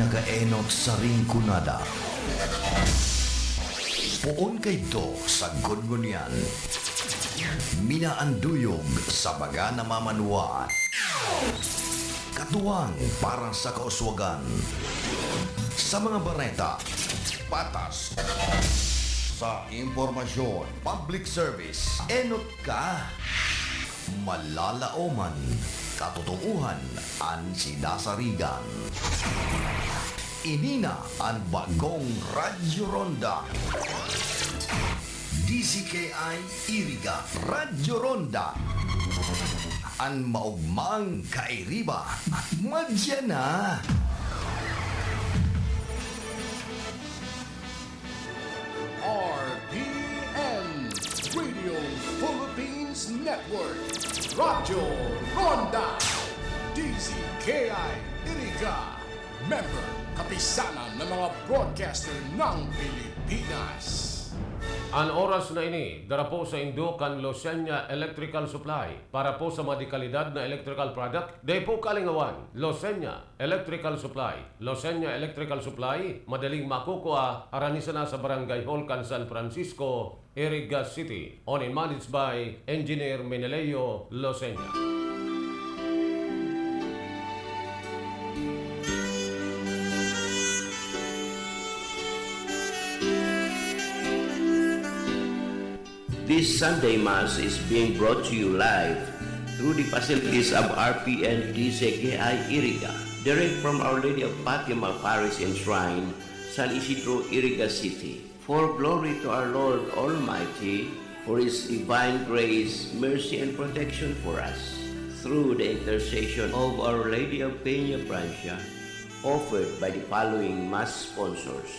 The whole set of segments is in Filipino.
nagaenot sa ringkunada. Puon kay do sa gungunyan. Minaanduyog sa baga na mamanuaan. Katuwang para sa kauswagan. Sa mga bareta, patas. Sa impormasyon, public service, enot ka. Malalaoman, katotohanan, ang sinasarigan. Inina ang bagong Radyo Ronda. DCKI Iriga Radyo Ronda. Ang maugmang kairiba. Madya na. RPN Radio Philippines Network Radyo Ronda DCKI Iriga Member Kapisanan ng mga broadcaster ng Pilipinas. Ang oras na ini, dara po sa Indukan Losenya Electrical Supply para po sa madikalidad na electrical product. Day po kalingawan, Losenya Electrical Supply. Losenya Electrical Supply, madaling makukuha, aranisa na sa Barangay Holcan, San Francisco, Iriga City. Owned and managed by Engineer Meneleo Losenya. This Sunday Mass is being brought to you live through the facilities of RPN DCKI Iriga, direct from Our Lady of Fatima Parish and Shrine, San Isidro, Iriga City. For glory to our Lord Almighty, for His divine grace, mercy, and protection for us, through the intercession of Our Lady of Peña Francia, offered by the following Mass sponsors: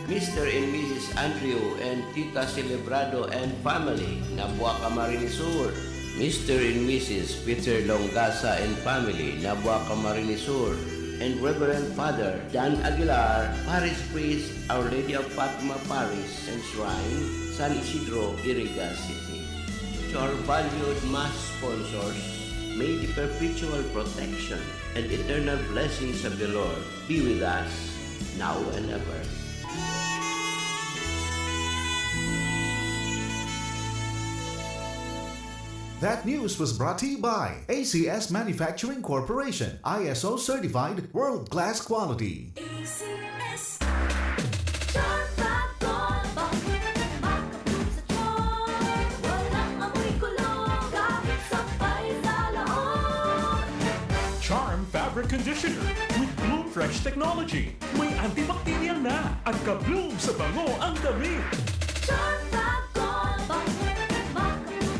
Mr. and Mrs. Andrew and Tita Celebrado and family, Nabuaca Marinisur. Mr. and Mrs. Peter Longasa and family, Nabuaca Marinisur. And Reverend Father Dan Aguilar, Parish Priest, Our Lady of Fatima Parish and Shrine, San Isidro, Iriga City. To our valued Mass sponsors, may the perpetual protection and eternal blessings of the Lord be with us now and ever. That news was brought to you by ACS Manufacturing Corporation, ISO certified world-class quality. ACS Charm makapulong sa charm. Walang amoy kulong kahit sabay sa laon. Charm Fabric Conditioner with Bloom Fresh Technology. May antibacterial na at ka-bloom sa bango ang damit. Charm makapulong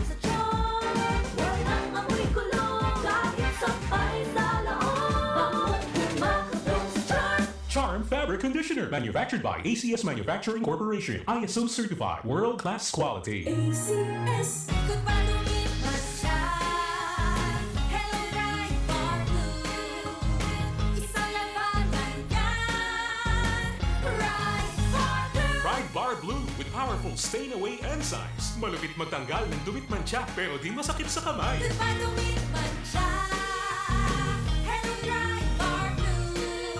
sa charm. Walang amoy kulong kahit sabay sa laon. Makapulong sa charm. Charm Fabric Conditioner, manufactured by ACS Manufacturing Corporation, ISO certified world-class quality. ACS kung palungit man siya. Hello bright for blue. Isang labanan yan. Right for blue. Pride Bar Blue with powerful stain-away enzymes. Malupit magtanggal ng dumit mancha pero di masakit sa kamay. Kung palungit man siya. Hello bright for blue.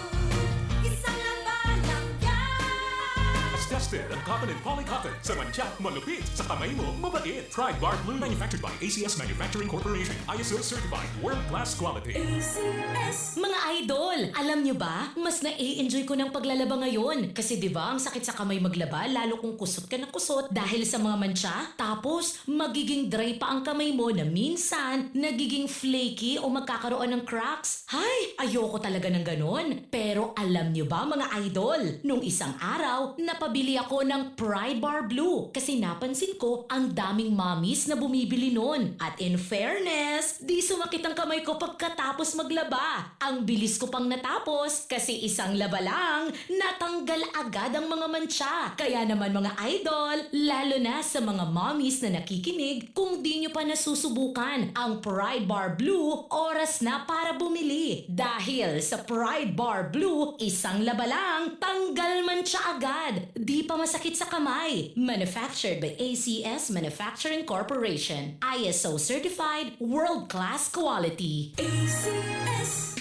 Isang labanan yan. As tested ang cotton and polycotton sa mancha, malupit sa kamay mo, mabait. Pride Bar Blue, manufactured by ACS Manufacturing Corporation, ISO certified world-class quality. ACS Mga idol, alam nyo ba? Mas na-enjoy ko ng paglalaba ngayon. Kasi di ba ang sakit sa kamay maglaba, lalo kung kusot ka na kusot dahil sa mga mantsa. Tapos, magiging dry pa ang kamay mo na minsan, nagiging flaky o magkakaroon ng cracks. Hay, ayoko talaga ng ganon. Pero alam nyo ba mga idol? Nung isang araw, napabili ako ng Pride Bar Blue. Kasi napansin ko, ang daming mommies na bumibili nun. At in fairness, di sumakit ang kamay ko pagkatapos maglaba. Ang bilis ko pang natapos kasi isang laba lang, natanggal agad ang mga mantsa. Kaya naman mga idol, lalo na sa mga mommies na nakikinig, kung di nyo pa nasusubukan ang Pride Bar Blue, oras na para bumili. Dahil sa Pride Bar Blue, isang laba lang, tanggal mantsa agad. Di pa masakit sa kamay. Manufactured by ACS Manufacturing Corporation. ISO certified world-class quality. ACS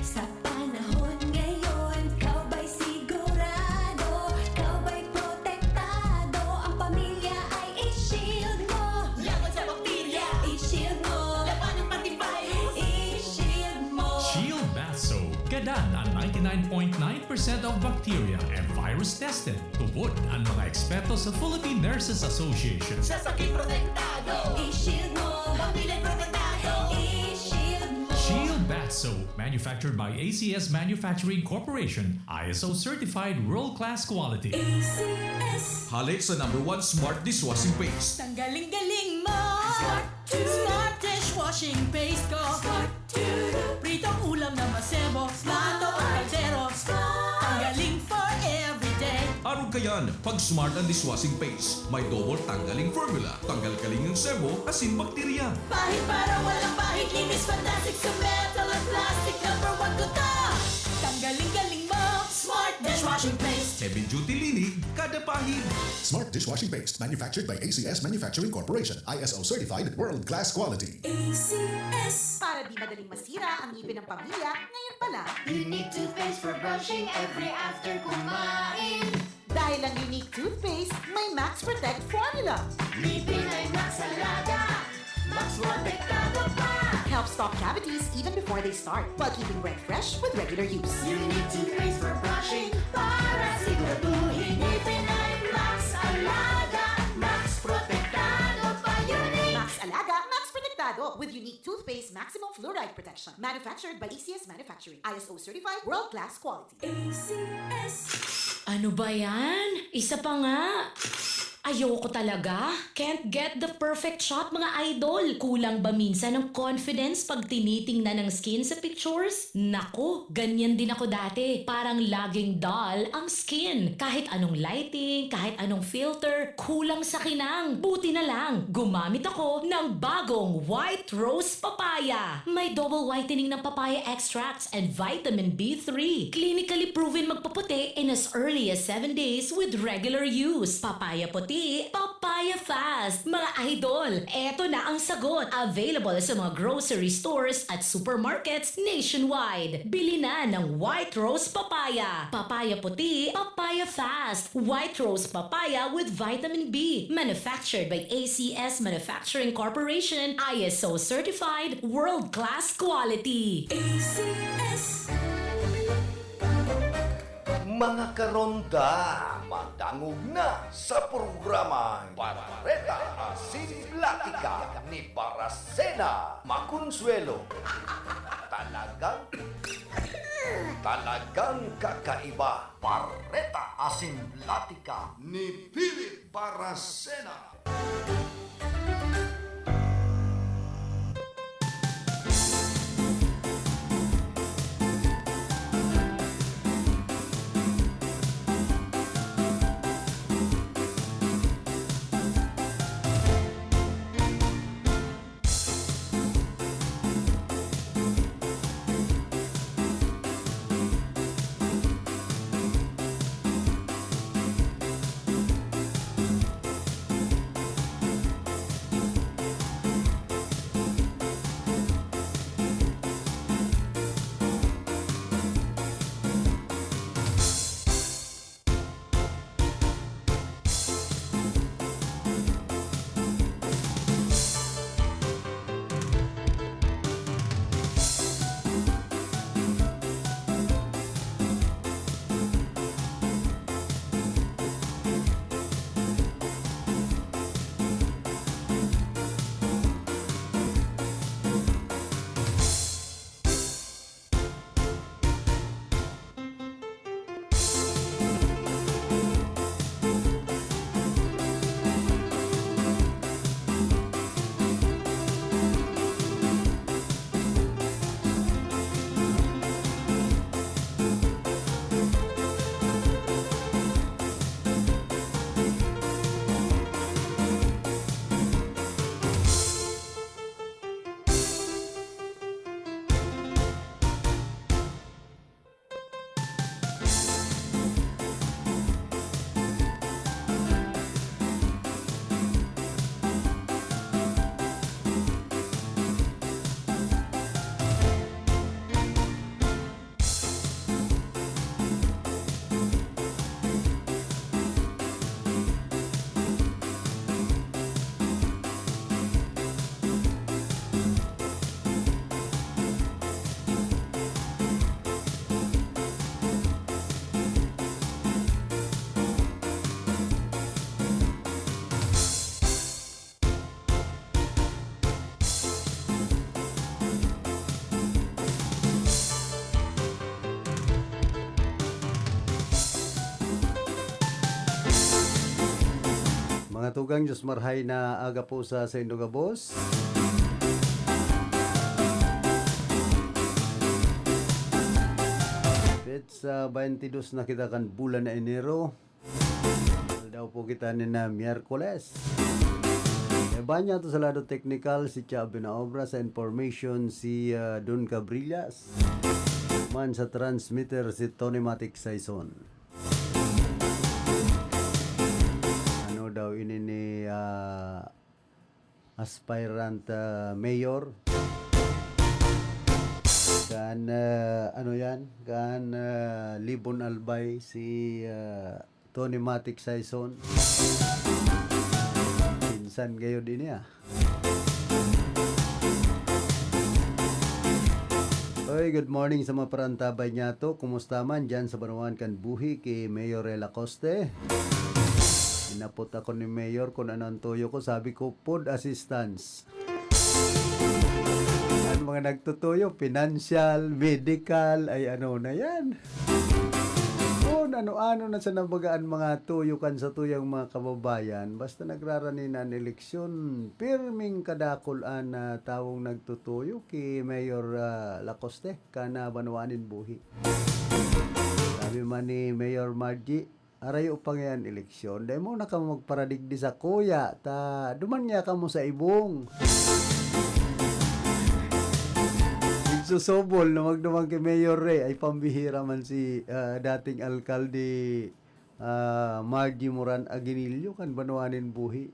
Sa panahon 99.9% of bacteria and virus tested. Tubod ang mga eksperto sa Philippine Nurses Association. Sa sakit protektado, i-shield mo. Pamilya protektado, i-shield mo. Shield Bath Soap, manufactured by ACS Manufacturing Corporation, ISO certified world-class quality. ACS. Halik sa #1 Smart Dishwashing Paste. Tanggaling-galing mo. Smart dishwashing paste ko. Pritong ulam na masebo. Plato o kaldero. Tanggaling for everyday. Arog kayan, pag Smart ang dishwashing paste, may double tanggaling formula. Tanggal-galing ng sebo, asin bakterya. Pahit para walang pahit. Linis fantastic sa metal at plastic. #1 ko to. Tanggaling-galing mo. Smart dishwashing paste. Heavy duty linig, kada pahid. Smart Dishwashing Paste, manufactured by ACS Manufacturing Corporation, ISO certified world-class quality. ACS. Para di madaling masira ang ngipin ng pamilya, ngayon pa lang. Unique toothpaste for brushing every after kumain. Dahil ang unique toothpaste, may Max Protect formula. Ngipin ay Max Alaga. Max Protektado pa. Helps stop cavities even before they start, while keeping breath fresh with regular use. Unique toothpaste for brushing para siguraduhin. Ngipin ay Max Alaga. Max Protektado pa. Unique. Max Alaga, Max Protectado with unique toothpaste maximum fluoride protection. Manufactured by ACS Manufacturing, ISO certified world-class quality. ACS. Ano ba yan? Isa pa nga. Ayoko talaga. Can't get the perfect shot, mga idol. Kulang ba minsan ng confidence pag tinitingnan ng skin sa pictures? Naku, ganyan din ako dati. Parang laging dull ang skin. Kahit anong lighting, kahit anong filter, kulang sa kinang. Buti na lang, gumamit ako ng bagong White Rose Papaya. May double whitening ng papaya extracts and vitamin B3. Clinically proven magpaputi in as early as 7 days with regular use. Papaya puti, papaya fast. Mga idol, eto na ang sagot. Available sa mga grocery stores at supermarkets nationwide. Bili na ng White Rose Papaya. Papaya puti, papaya fast. White Rose Papaya with vitamin B. Manufactured by ACS Manufacturing Corporation. ISO certified world-class quality. ACS. Mga karonda, madangog na sa programa Barbareta Asin Platica ni Baracena Maconsuelo. Talagang kakaiba. Barbareta Asin Platica ni Philip Baracena. Mga tugang Diyos marhay na aga po sa Indogabos. Sa 22 na kita kan bulan na Enero. Daw po kita ni na Miyerkules. Banya to sa lado technical si Chabi na obra, sa information si Don Cabrillas. Man sa transmitter si Tony Matic Saison. Ano daw ini ni aspirant mayor kan ano yan kan Libon Albay si Tony Matic Saison. Pinsan kayo din niya. Oy, good morning sa mga parantabay niya to. Kumusta man dyan sa Banawan kan buhi kay Mayor Lacoste. Inapot ako ni Mayor kung ano ang tuyo ko. Sabi ko, food assistance. Ang mga nagtutuyo, financial, medical, ay ano na yan. Kung ano-ano na sa nabagaan mga tuyo kan sa tuyang mga kababayan, basta nagrarani na ang eleksyon, pirming kadakulan na tawong nagtutuyo kay Mayor Lacoste, kana Banawanin buhi. Sabi man ni Mayor Margie, arayo pa ngayon eleksyon, dahil mo na ka magparadigdi sa kuya, duman niya ka mo sa ibong. Susobol na magdumang kay Mayor ay pambihira man si dating alkalde Margie Moran Aguinillo kan Banawanin buhi.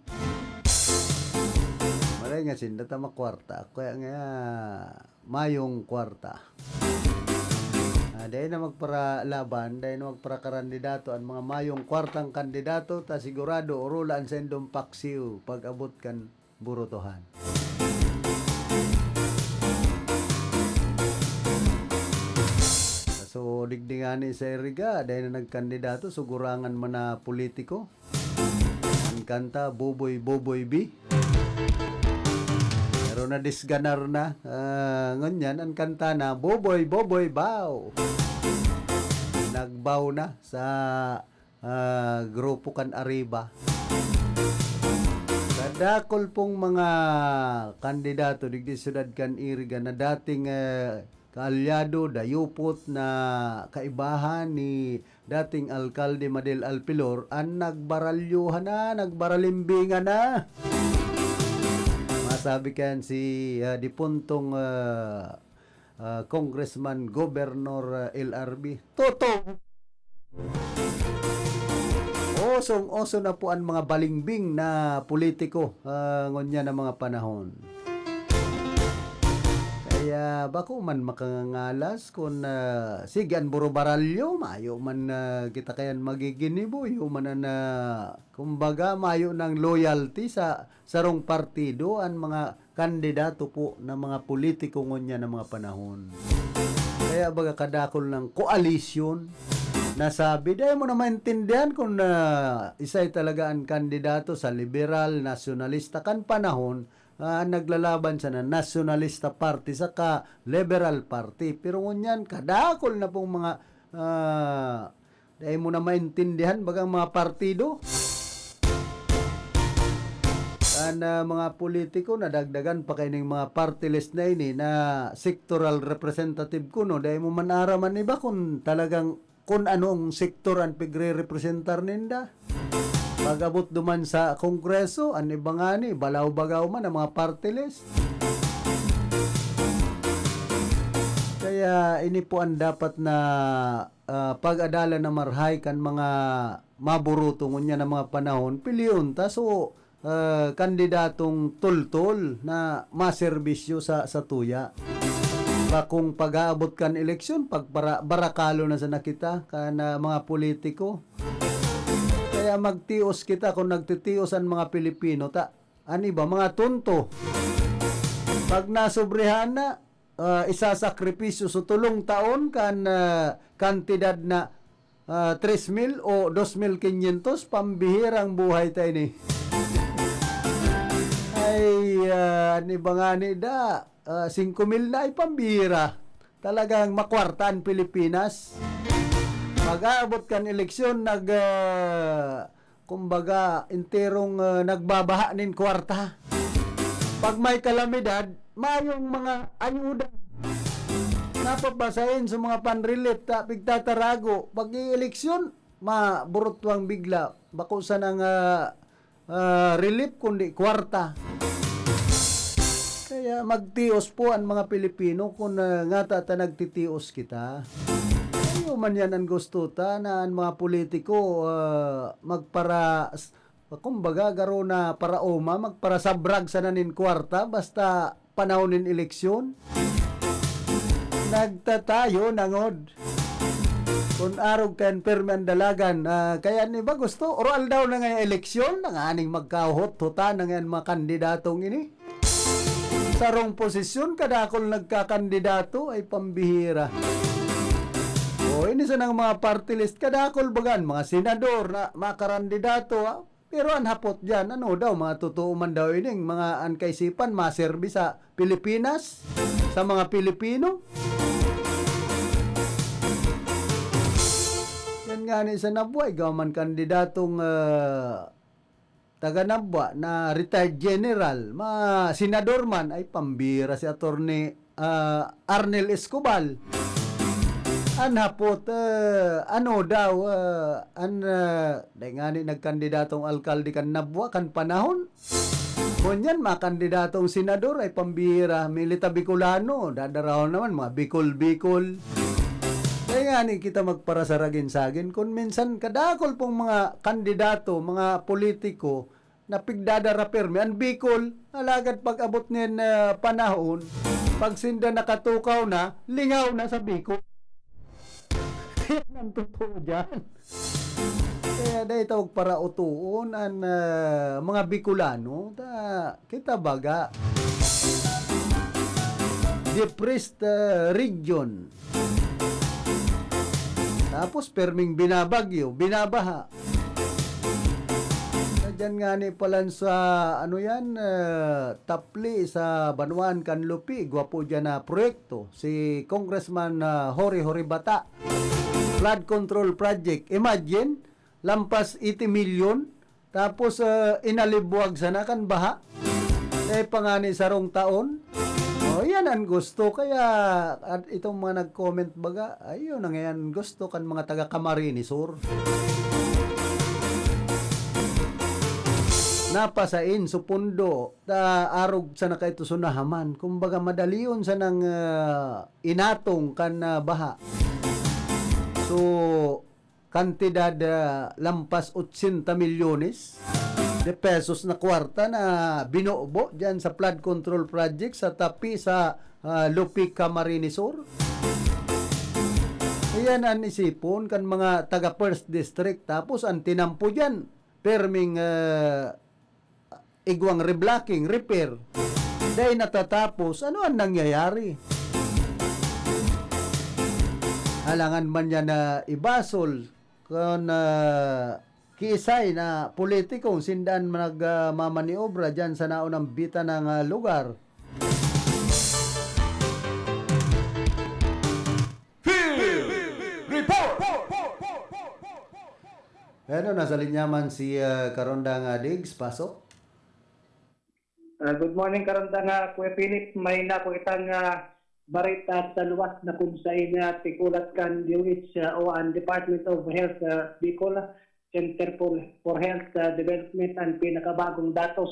Maray nga sin data makwarta kaya nga mayong kwarta. Dahil na magpara laban, dahil na magpara kandidato ang mga mayong kwartang kandidato ta sigurado urulan sa indong paksiw pag abot kan burutohan. So, digdingani sa Iriga, dahil na nagkandidato, sugurangan man na politiko. Ang kanta, Boboy Boboy B. Pero na disganar na. Nganyan, ang kanta na, Boboy Boboy Bow. Nagbaw na sa grupo kan Arriba. Kadakol pong mga kandidato, digdi syudad kan Iriga, na dating kaalyado, dayupot na kaibahan ni dating alkalde Madel Alpilor ang nagbaralyuhan na, nagbaralimbigan na. Masabi kan si dipuntong Congressman Governor LRB. Toto! Osong-oso na po ang mga balingbing na politiko ngonya na mga panahon. Kaya bako man makangalas kung sige ang buro baralyo, mayo man kita kayan magiginibo, man na kumbaga mayo ng loyalty sa sarong partido ang mga kandidato po ng mga politiko ngonya ng mga panahon. Kaya baga kadakol ng koalisyon nasabi, dahil mo na maintindihan kung isa'y talaga ang kandidato sa liberal, nasyonalista kan panahon, naglalaban sa na nationalista party sa ka liberal party. Pero ngunyan, kadakol na pong mga dahil mo na maintindihan bagang mga partido. Mga politiko nadagdagan pa kayo ng mga party list na ini na sectoral representative kuno. Dahil mo manaraman iba kung talagang kung anong sektor ang pigre-representar ninda. Pag-abot duman sa kongreso, ang iba nga ni, balaw-bagaw man ang mga party list. Kaya ini po ang dapat na pag-adala na marhay kan mga maburuto ngunya ng mga panahon, piliyon ta so kandidatong tultol na maserbisyo sa tuya. Kung pag-aabot kan eleksyon, pag barakalo na sa nakita kan mga politiko. Kaya magtios kita kung nagtitios ang mga Pilipino ta. Ani ba mga tonto? Pag nasobrehan na isasakripisyo sa tulong taon kan kantidad na 3,000 o 2,500 pambihirang buhay tayo ni. Ay ani ba nga ni da 5,000 na ay pambihira. Talagang makwarta ang Pilipinas. Pag-aabot kan eleksyon, kumbaga enterong nagbabaha nin kwarta. Pag may kalamidad, mayong mga ayuda. Napapasahin sa mga panrelief pigtatarago. Pag i-eleksyon, maburotwang bigla. Bako sa nang relief kundi kwarta. Kaya magtios po ang mga Pilipino kung nga nagtitios kita. Ayaw man yan ang gusto ta na ang mga politiko magpara, kumbaga garo na para oma, magpara sabrag sa nanin kwarta basta panahonin eleksyon. Nagtatayo nangod. Kung arog kan perman dalagan, kaya ni ba gusto? Oral daw na nga eleksyon, nang aning magkahot-huta na nga mga kandidatong ini. Sarong posisyon, kadakol nagkakandidato ay pambihira. O, ini sa nang mga party list, kadakol bagan, mga senador na makarandidato, pero ang hapot dyan, ano daw, mga totoo man daw ining, mga ankaisipan, maserbi sa Pilipinas, sa mga Pilipino. Yan nga ni sa nabuhay, gawaman kandidatong taga Nabwa na retired general, senador man, ay pambira si Attorney Arnel Escobar. Anhapot, ano daw, dahil nga ni nagkandidatong alkalde kan Nabwa, kan panahon. Kunyan, mga kandidatong senador ay pambira, Milita Bicolano, dadarahon naman, mga Bicol. Kaya nga ni kita magparasaragin sagin, kung minsan kadakol pong mga kandidato, mga politiko, na pigdadara permi, ang Bicol, alagad pag abot niyan panahon, pag sinda nakatukaw na, lingaw na sa Bicol. Yan ang totoo dyan. Kaya dahil tawag para utuon ang mga Bicolano, kita baga, depressed region. Tapos perming binabagyo, binabaha. Diyan nga ni palan sa ano yan, tapli sa Banuan Canlupi, gwapo dyan na proyekto. Si Congressman Hori Bata. Flood Control Project. Imagine, lampas 80 million, tapos inalibuag sana kan baha. Eh pangani sarong taon. O yan ang gusto. Kaya at itong mga nag-comment baga, ayun ang yan gusto kan mga taga Camarines Sur. Napasain supundo arog sa nakaito sunahaman. Kumbaga madaliyon sa nang inatong kan baha. So kantidad lampas 80 milyones de pesos na kwarta na binubo dyan sa flood control project sa tapi sa Lupi, Camarines Sur. Ayan ang isipon kan mga taga First District, tapos ang tinampo dyan perming igwang reblocking, repair. Dahil natatapos, ano ang nangyayari? Halangan man yan na ibasol kung kiisay na politikong sindan nagmamaniobra dyan sa naunang bita ng lugar. Ano, nasa linyaman si Karondang Diggs, pasok. Good morning, Karondang Kuya Philip. May nako itang barita sa luwas na kung sa ina tikulat kan DOH o ang Department of Health Bicol Center for Health Development ang pinakabagong datos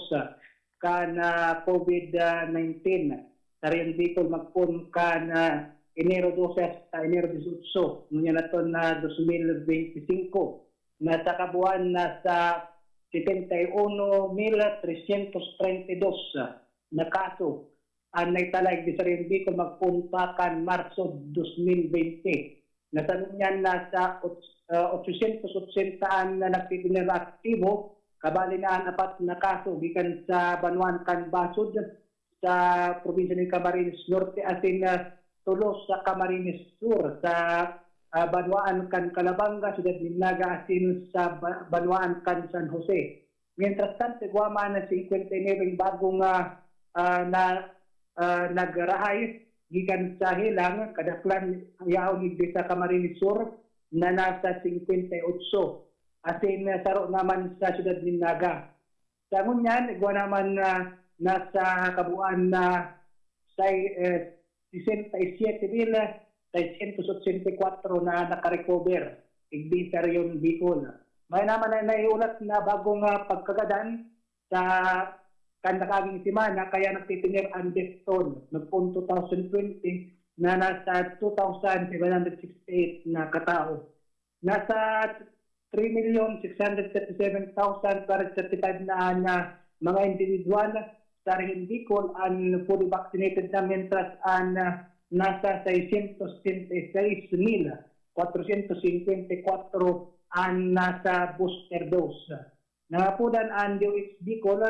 kan COVID-19. Tariyan Bicol magpun kan Enero 12 sa Enero 18 ngunya naton na 2025 na sa kabuuan na sa 71,332 na kaso ang naitalag di sa Rinbi kung magpunta kan Marso 2020. Natanong niyan na sa 880 na nagtitinira aktibo, kabali na ang 4 na kaso gikan sa Banuan kan Basud sa probinsya ng Camarines Norte asin tulos sa Camarines Sur sa Banuan kan Calabanga, Ciudad Minaga asin sa Banuan kan San Jose. Mientras tanto, guama na 59 bagong nagrahay gikan sa Hilang, kadaklan yaon sa Camarines Sur na nasa 58. asin saro naman sa siyudad ng Naga. Sa ngunyan, igwa naman nasa kabuuan na 67,684 na nakarecover. Igdi sa Rayon Bicol. May naman na naiulat na bagong pagkagadan sa kanakaging simana kaya nagtitinir ang death toll noong 2020 na nasa 2,768 na katao. Nasa 3,637,435 na mga individual sa Rayon Bicol ang fully vaccinated na mentras ang nasa 676,454 ang nasa booster dose. Nangapudan ang DOH Bicol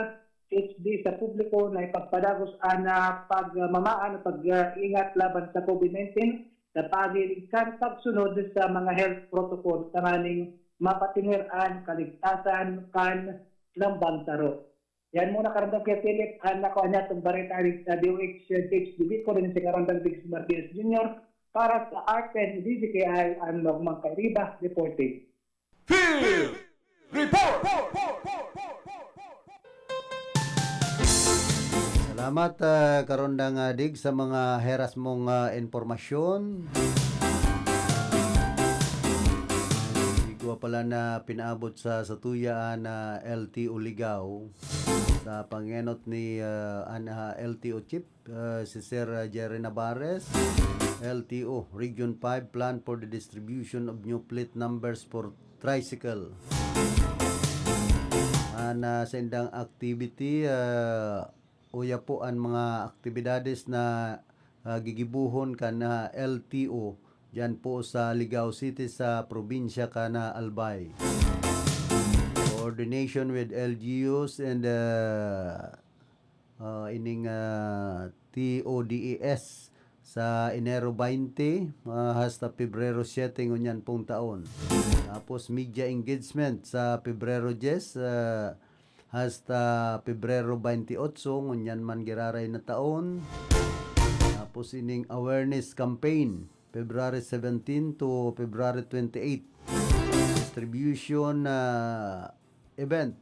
HD sa publiko na ipagpadagos ang pagmamaan at pag-ingat laban sa COVID-19 sa pagilikan pagsunod sa mga health protocol sa maning mapatingir ang kaligtasan kan lambang taro. Yan muna karandang kay Philip ang nakuha niya itong baritari sa DOH HD Bicol rin si karandang Biggs Martinez Jr. para sa RPN DZKI ang Logmang Kairiba reporting. Field Report! Salamat karondang Dig sa mga heras mong informasyon. Igwa pala na pinaabot sa satuyaan na LTO Ligaw sa pangenot ni LTO Chief si Sir Jerry Navarez. LTO Region 5 Plan for the Distribution of New Plate Numbers for Tricycle. Sa indang activity uya po ang mga aktibidades na gigibuhon ka na LTO dyan po sa Ligao City sa probinsya ka na Albay. Coordination with LGUs and ining TODES sa Enero 20 hasta Pebrero 7 ngunyan pong taon. Tapos media engagement sa Pebrero 10 hasta Pebrero 28 ngunyan man giraray na taon. Tapos ining awareness campaign February 17 to February 28. Distribution event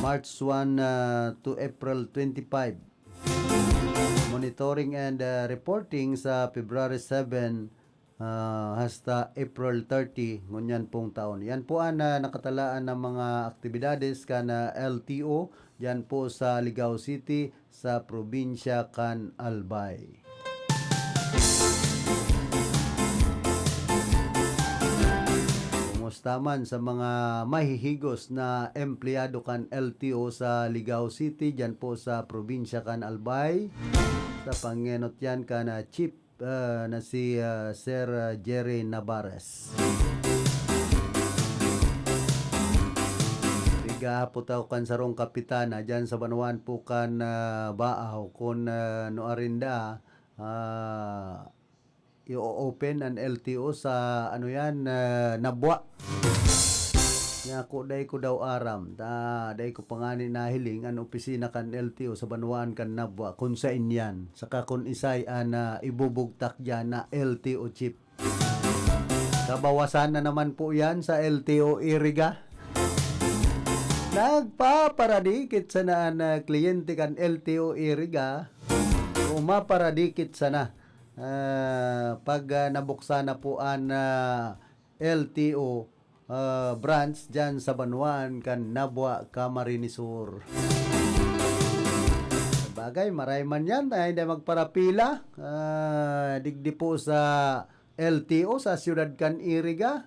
March 1 to April 25. Monitoring and reporting sa February 7 hasta April 30 ngunyan pong taon. Yan po ang nakatalaan ng mga aktibidades kana LTO yan po sa Ligao City sa probinsya kan Albay. Kumusta man sa mga mahihigos na empleyado kan LTO sa Ligao City dyan po sa probinsya kan Albay. Sa pangenot yan ka na Chief na si Sir Jerry Navarez. Biga po tao kan sarong kapitana dyan sa Banuan po kan baaw kung no arinda i-open ang LTO sa ano yan Nabwa. Nga ko day ko daw aram day ko pangani nahiling ang opisina kan LTO sa Banuan kan Nabwa kung sa inyan saka kung isay ibubugtak dyan na LTO chip. Kabawasan na naman po yan sa LTO Iriga. Nagpaparadikit sana na kliyente kan LTO Iriga umaparadikit sana pag nabuksan na po ang LTO branch dyan sa Banuan kan Nabwa, Camarines Sur. Bagay, maray man yan hindi magparapila digdi po sa LTO sa siyudad kan Iriga.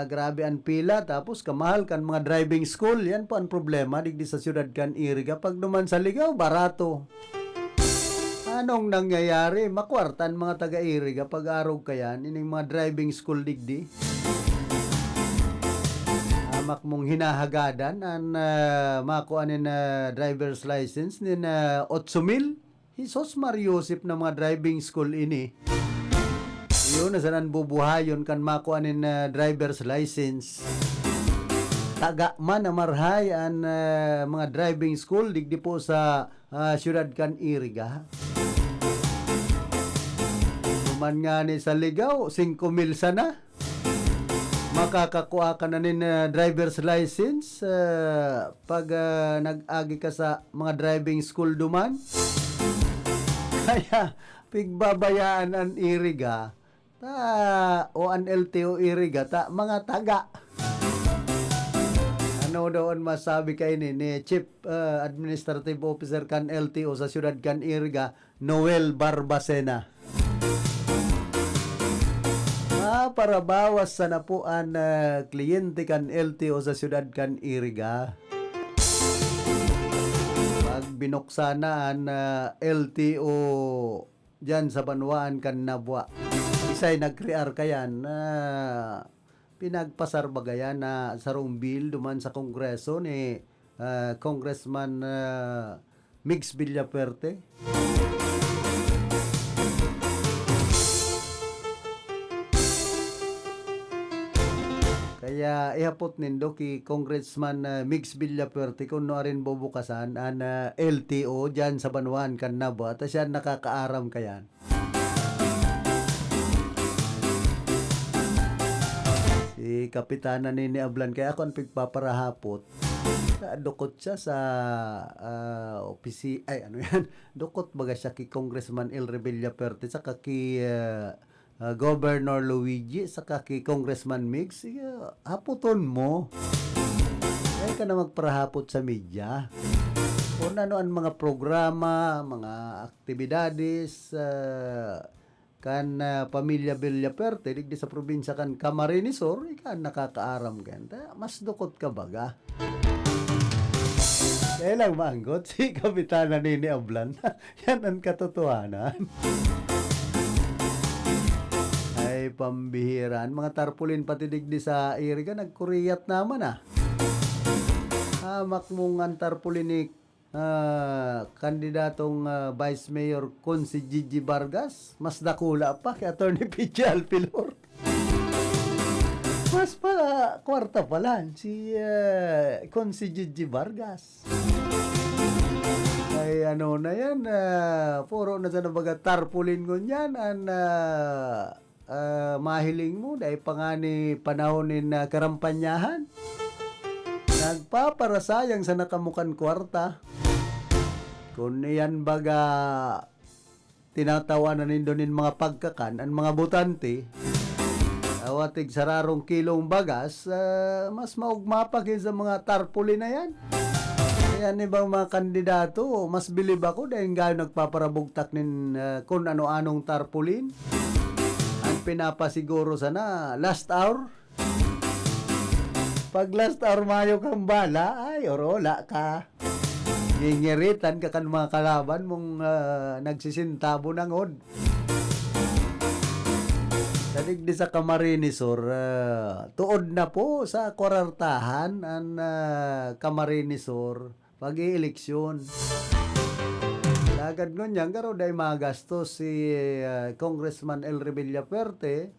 Grabe ang pila tapos kamahal kan mga driving school yan po ang problema digdi sa siyudad kan Iriga. Pag duman sa Ligao barato. Anong nangyayari? Makwartan mga taga-Iriga pag-arog kayan ining mga driving school digdi. Amak mong hinahagadan ang makuanin na driver's license ni 8,000. Hisos Mariosip na mga driving school ini. Yun na sanan bubuhayon kan makuanin na driver's license. Taga man amarhay ang mga driving school digdi po sa siyudad kan Iriga. Man nga ni sa Ligao, 5,000 sana. makakakuha ka na nin driver's license pag nag-agi ka sa mga driving school duman. Kaya pigbabayaan ang iriga o an LTO iriga mga taga. Ano doon masabi kay ni Chief Administrative Officer kan LTO sa siyudad kan iriga, Noel Barbacena. Para bawas sa napuan kliyente kan LTO sa siyudad kan iriga. Pag binuksanaan LTO dyan sa Banwaan kan Nabwa, isa'y nag-crear kayan na pinagpasar bagayan na sarong bill duman sa Kongreso ni Congressman Mix Villaperte. Kaya ihapot nindo ki Congressman Mix Villaperte kung no rin bubukasan an LTO dyan sa Banwaan kan Nabwa at siya nakakaaram kayan. Si Kapitana Nini Ablan kaya ako ang pigpaparahapot. Dukot siya sa opisi ay ano yan. Dukot baga siya ki Congressman El Rebilla Perte sa ki Governor Luigi sa ki Congressman Mix. Haputon mo. Kaya ka na magparahapot sa media. Kung ano ang mga programa, mga aktibidades kan pamilya Villaperte digdi sa probinsya kan Camarines Sur ikan nakakaaram kan mas dukot ka baga. Kaya lang manggot si Kapitana Nini Ablan. Yan ang katotohanan. Ay pambihiran mga tarpulin pati digdi sa iriga nagkuriyat naman hamak mong ang tarpulin ni kandidatong Vice Mayor kun si Gigi Vargas, mas dakula pa kay Attorney Pichi Alpilor. Mas pa kwarta pa lang si kun si Gigi Vargas. Ay ano na yan, puro na sa nabaga tarpulin ko yan an mahiling mo dahil pangani panahonin na karampanyahan. Nagpaparasayang sa nakamukan kwarta. Kung iyan baga tinatawanan nindonin mga pagkakan ang mga botante, awatig sararong kilong bagas, mas maugma pa sa mga tarpuli na yan. Kaya ibang mga kandidato, mas bilib ako dahil gayon nagpaparabugtak nin kung ano-anong tarpulin. Ang pinapasiguro sana, last hour. Pag last hour mayo kang bala, ay orola ka. Ngingiritan ka kan mga kalaban mong nagsisintabo ng od. Dadig di sa Camarines Sur, tuod na po sa kwarartahan ang Camarines Sur pag-ieleksyon. Lagad ngunyan, karo dahil magastos si Congressman El Rebilla Perte,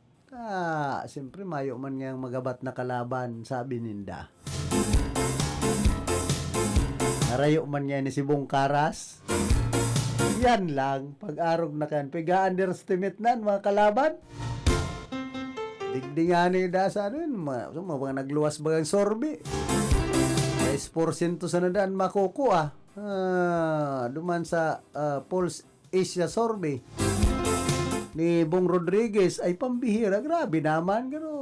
siyempre mayo man ngayang magabat na kalaban, sabi ninda. Narayo man niya ni si Bungkaras. Yan lang, pag-arog na kan. Piga-underestimate na mga kalaban. Digdingani da sa ano yun, mga nagluwas bagang sorbe. 10% sa nadaan makukuha. Duman sa Pulse Asia Sorbe. Ni Bong Rodriguez ay pambihira. Grabe naman, pero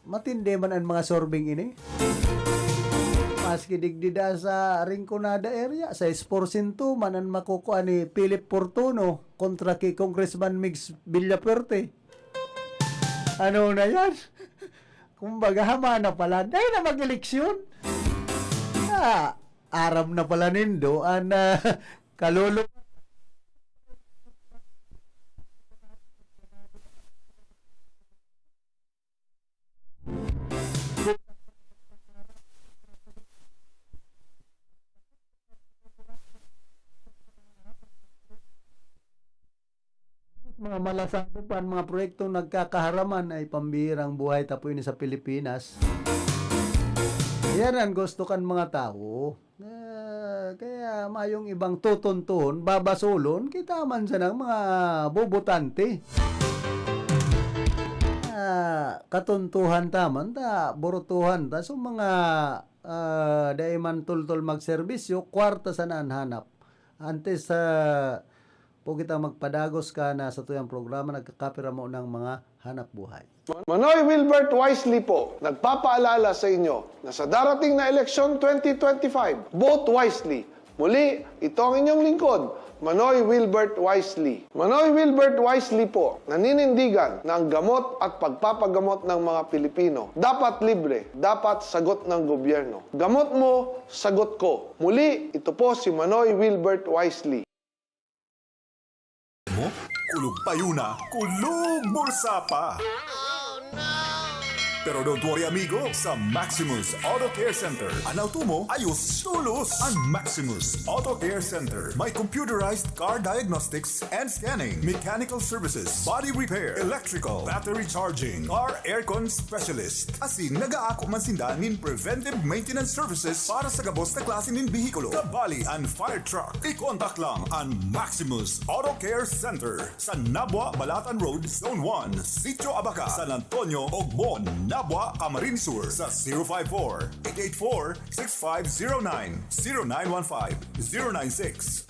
matindi man ang mga sorbing ini. Maski digdida sa Rinconada area, 6% manan makukuha ni Philip Portuno kontra kay Congressman Mix Villaperte. Ano na yan? Kumbaga hama na pala. Dahil na mag-eleksyon. Aram na pala nindo ang kalulong. Mga malasagupan, mga proyektong nagkakaharaman ay pambihirang buhay tapo ini sa Pilipinas. Yan ang gusto kan mga tao. Kaya mayong ibang tutuntuhon, babasulon, kita man sa ng mga bubutante. katuntuhan taman ta burutuhan ta so mga dai man tultol magserbisyo kwarta sa hanap antes sa po kita magpadagos ka na sa tuyang programa nagkakapira mo ng mga hanap buhay. Manoy Wilbert Wisely po, nagpapaalala sa inyo na sa darating na eleksyon 2025, vote wisely. Muli, ito ang inyong lingkod, Manoy Wilbert Wisely. Manoy Wilbert Wisely po, naninindigan na ang gamot at pagpapagamot ng mga Pilipino dapat libre, dapat sagot ng gobyerno. Gamot mo, sagot ko. Muli, ito po si Manoy Wilbert Wisely. Kulog payuna, kulog bulsa pa. Pero don't worry amigo, sa Maximus Auto Care Center, ang auto mo ayos tulos. Ang Maximus Auto Care Center may computerized car diagnostics and scanning, mechanical services, body repair, electrical, battery charging, car aircon specialist. Asin nagaako man sinda nin preventive maintenance services para sa gabos na klase nin bihikulo, kabali and fire truck. I-contact lang ang Maximus Auto Care Center sa Nabwa, Balatan Road, Zone 1, Sitio Abaca, San Antonio, Ogbon, Nabwa, Camarines Sur sa 054-884-6509,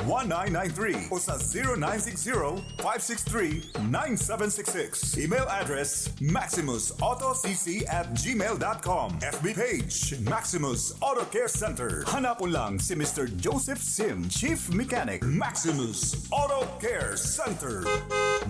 0915-096-1993 o sa 0960-563-9766. Email address maximusautocc@gmail.com. FB page Maximus Auto Care Center. Hanapon lang si Mr. Joseph Sim, Chief Mechanic, Maximus Auto Care Center.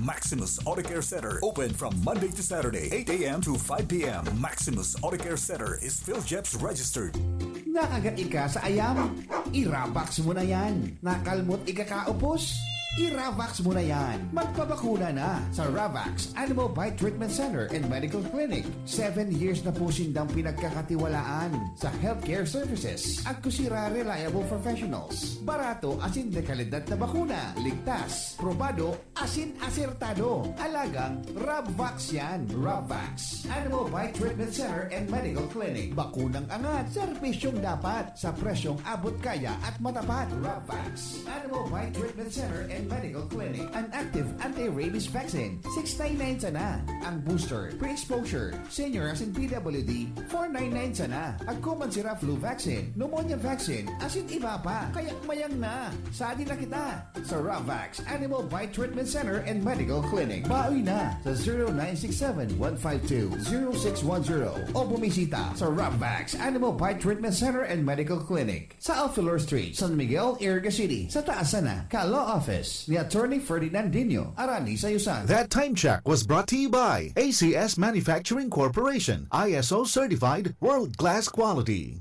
Maximus Auto Care Center open from Monday to Saturday, 8 a.m. to 5 p.m. Maximus Auto Care Center is PhilJeps registered. Nakagat ka sa ayam? Irabax mo na yan. Nakalmot ikakaupos? I-Ravax mo na yan. Magpabakuna na sa Ravax Animal Bite Treatment Center and Medical Clinic. 7 years na po sindang pinagkakatiwalaan sa healthcare services at kusira reliable professionals. Barato asin de kalidad na bakuna. Ligtas, probado, asin asertado. Alagang Ravax yan. Ravax Animal Bite Treatment Center and Medical Clinic. Bakunang angat, serbisyong dapat sa presyong abot kaya at matapat. Ravax Animal Bite Treatment Center and Medical Clinic. An active anti-rabies vaccine, $699 sana. Ang booster, pre-exposure, senior as in PWD, $499 sana. Ang common sira flu vaccine, pneumonia vaccine, asin iba pa. Kaya't mayang na. Sadi na kita sa Ravax Animal Bite Treatment Center and Medical Clinic. Baoy na sa 0967-152-0610 o bumisita sa Ravax Animal Bite Treatment Center and Medical Clinic sa Alfilor Street, San Miguel, Iriga City. Sa taas na, Ka-Law Office ni Attorney Ferdinand Dino, Arani Sayusan. That time check was brought to you by ACS Manufacturing Corporation, ISO certified world-class quality.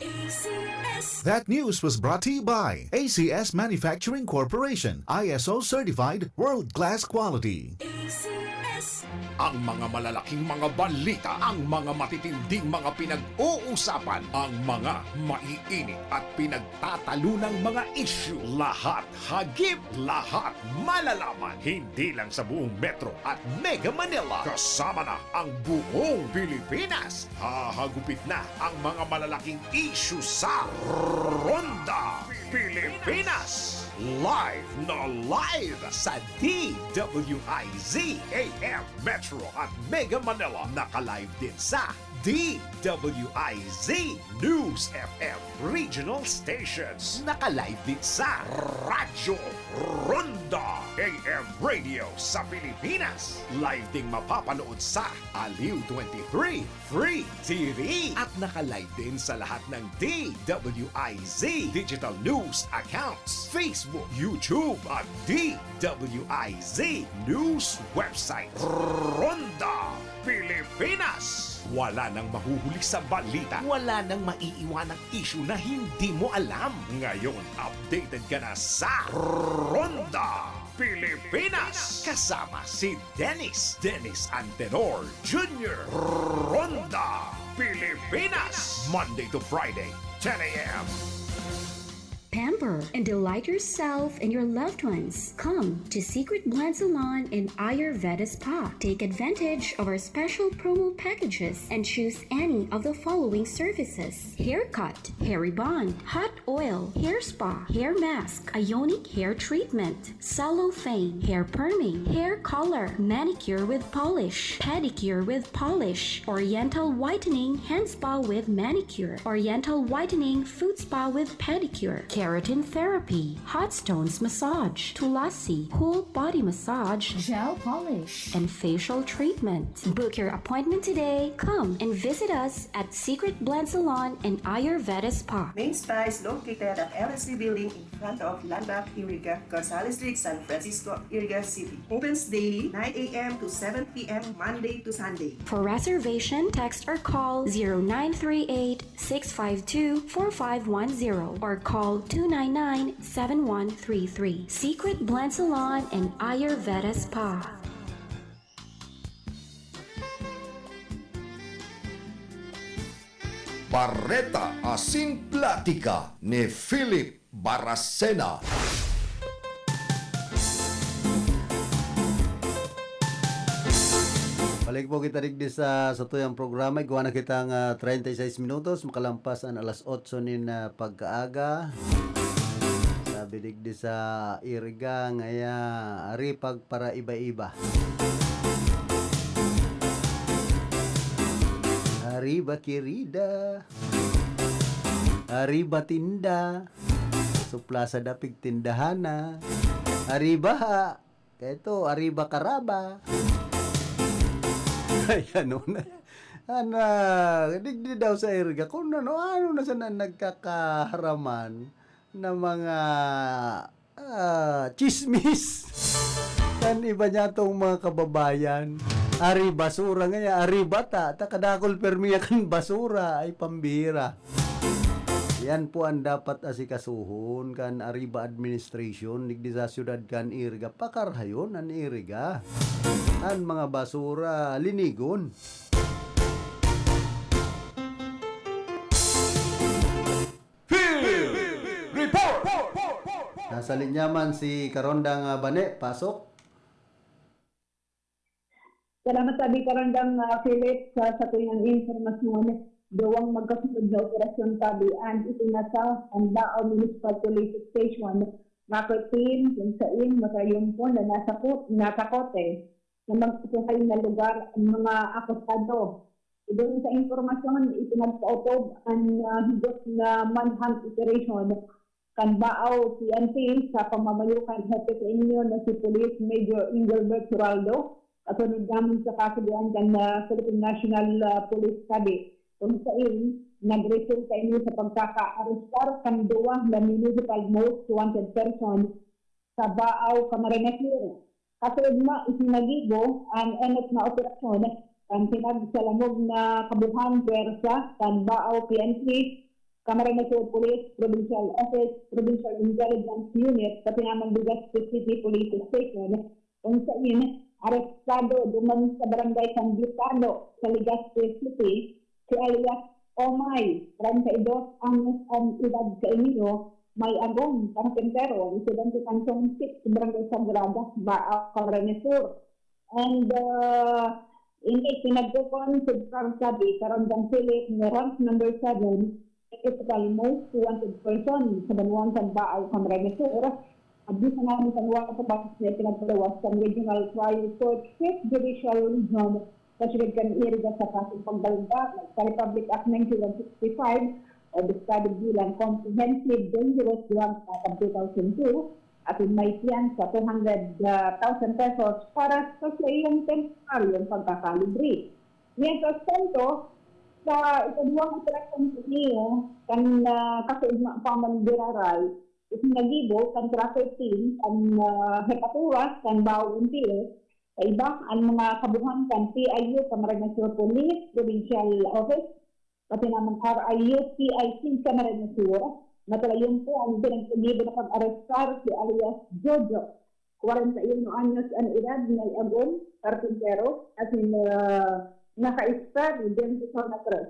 That news was brought to you by ACS Manufacturing Corporation, ISO certified world-class quality. Ang mga malalaking mga balita, ang mga matitinding mga pinag-uusapan, ang mga maiinit at pinagtatalunang mga issue. Lahat hagip, lahat malalaman. Hindi lang sa buong Metro at Mega Manila. Kasama na ang buong Pilipinas. Hahagupit na ang mga malalaking issue sa Ronda Pilipinas. Live na live sa DWIZ AM Metro at Mega Manila. Naka-live din sa DWIZ News FM Regional Stations. Naka-live din sa Radyo Ronda AM Radio sa Pilipinas. Live ding mapapanood sa Aliw 23 Free TV. At naka-live din sa lahat ng DWIZ Digital News accounts, Facebook, YouTube at DWIZ News website. Ronda Pilipinas. Wala nang mahuhuli sa balita. Wala nang maiiwanang issue na hindi mo alam. Ngayon, updated ka na sa Ronda Pilipinas. Kasama si Dennis Antenor Jr. Ronda Pilipinas. Monday to Friday, 10 a.m. pamper, and delight yourself and your loved ones. Come to Secret Blend Salon in Ayurveda Spa. Take advantage of our special promo packages and choose any of the following services: haircut, hair rebond, hot oil, hair spa, hair mask, ionic hair treatment, cellophane, hair perming, hair color, manicure with polish, pedicure with polish, oriental whitening hand spa with manicure, oriental whitening foot spa with pedicure, keratin therapy, hot stones massage, tulasi, whole body massage, gel polish, and facial treatment. Book your appointment today. Come and visit us at Secret Blend Salon and Ayurveda Spa. Main Spa is located at LSC Building in front of Landmark Iriga, Gonzales Street, San Francisco, Iriga City. Opens daily 9 a.m. to 7 p.m. Monday to Sunday. For reservation, text or call 0938-652-4510 or call 299-7133. Secret Blend Salon and Ayurveda Spa. Barreta Asin Plática ni Philip Baracena. Balik po kita digdi sa tuyang programa. Iguan na kitang 36 minutos. Makalampas ang alas 8 nin pagkaaga. Sabi digdi sa Iriga ngaya aripag para iba-iba. Arriba kirida, arriba tinda, supla sa dapig tindahana, arriba ha, ito arriba karaba. Ay ano na, digdi daw sa Iriga, kung ano na sana nagkakaharaman na mga chismis. Kan iba niya tong mga kababayan. Ari basura nga ari bata, takadakol permiya kan basura ay pambira. Yan po ang dapat asikasuhon kan Ariba Administration digdi sa syudad kan Iriga. Pakarhayon an Iriga. An mga basura linigon. Field Report! Nasa linyaman si Karondang Bane, pasok. Salamat sabi Karandang Philip sa tuyang informasyon. Dawang magkasunod na operasyon tabian ito na sa Andao Municipal Police Station. Makotin kung saan makayumpon na nakakote na magsusuhay na lugar ang mga akusado. Doon sa informasyon, ipinagpautob ang higit na manhunt operation kan Baaw PNP sa pamamayukan sa inyo na si Police Major Engelbert Suraldo. Kasunod namin sa kasubuan kan Philippine National Police Cadet. Kung saan, nag-result sa inyo sa pagkaka-arestar kan duwa na municipal most wanted person sa Baaw, Camarines Sur. Kasunod na isinagigo ang enot na operasyon kan pinagsalamog na kabuhan pwersa kan Baaw PNP, Camarines Sur Police, Provincial Office, Provincial Intelligence Unit sa pinamangdugas City Police Station. Kung saan, arestado duman sa barangay San Butano sa Legazpi City si alias Omay, 32 anyos ang edad sa inyo, may agong karpentero, residente Kansong 6 sa barangay Sagrada, Baaw, Camarines Sur. And ini pinagtukon sa sabi Karandang Philip na rank number 7 critical most wanted person sa Banuan sa Baaw, Camarines Sur. Abis na namin sa nuwa sa bakit na pinagpalawas sa Regional Trial Court 5th Judicial Region sa Siyudad kan Iriga sa kasong pagbalda sa Republic Act 1965 o described bilang Comprehensive Dangerous Drug Act of 2002 at may tiyan sa 200,000 pesos para sa iyong temporaryong pagkakalibre. Ngayon sa sento, sa ikaduwang operasyon sa iyo, kan kasuugma pamandiraral, isinagibo kan traffic team kan hepaturas kan Baaw Until sa iba ang mga kabuhan kan PIU Camarines Sur Police Provincial Office pati naman RIU PIC Camarines Sur natalayon po ang pinagsagibo na pag-arestar si alias Jojo 41 anyos ang edad ng Agon Carpintero at naka-star din sa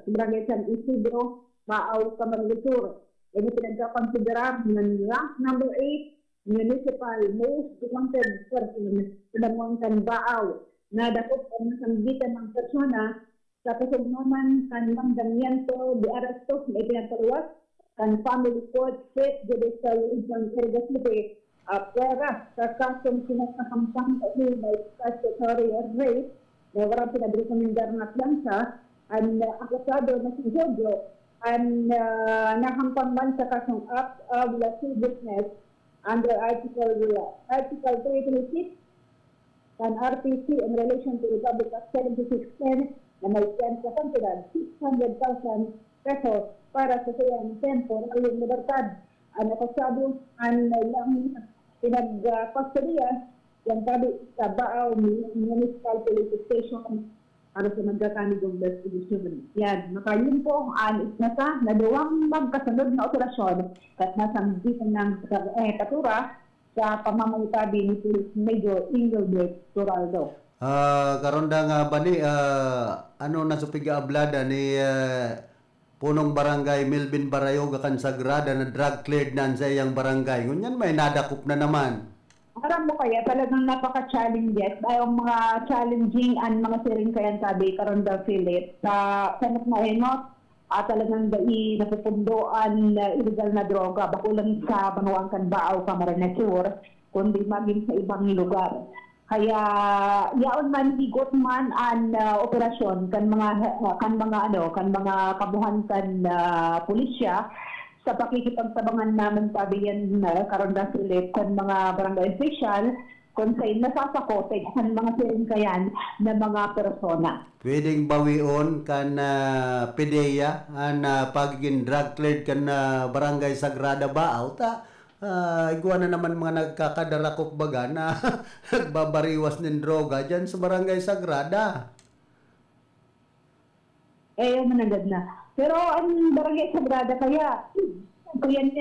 Barangay San Isidro Baaw Camarines Sur. Ini pinagkakonsiderar ng rank number 8, municipal most wanted person sa Damongan Baaw na dakop ang nasambitan ng persona sa kasugnoman kan mandamiento de arrestos na ipinataluwas kan family court state judicial region Iriga City pera sa kasong sinasakampang kasi by statutory rape na warang pinagrekomendar na plansa ang akusado na si Jojo ang nakampang man sa kasong act of lasciviousness under Article 326 and RPC in relation to Republic Act 7610 na may chance sa kantidad 600,000 pesos para sa sayang temporary libertad. Ang akusado ang ilang pinag-custodiya yung tabi sa Baaw Municipal Police Station para sa magkakanigong investigation. Yan, makalim po ang isnasa na duwang magkasunod na operasyon at nasambitan ng katura sa pamamutabi ni Police Major Engelbert Turaldo. Karon da nga bani ano na supiga ablada ni punong barangay Melvin Barayoga kan Sagrada na drug cleared nan sa iyang barangay. Ngunyan may nadakop na naman. Aram mo kaya talagang napaka-challenging ay mga challenging ang mga siring kayan sabi karon da Philip sa sanok na enot talagang dai napupundoan illegal na droga bakulang sa Banuangkan Baaw Camarines Sur kundi maging sa ibang lugar. Kaya yaon man bigot man ang operasyon kan mga kabuhan kan pulisya sa pakikipagtabangan naman sabi yan karon da Philip kan mga barangay official kung sa'y nasasakote kan mga siringkayan na mga persona. Pwedeng bawion kan PDEA ang pagiging drug cleared kan barangay Sagrada Baaw ta iguana naman mga nagkakadarakop baga na nagbabariwas ng droga dyan sa barangay Sagrada. Managad na. Pero ang barangay Sagrada kaya yan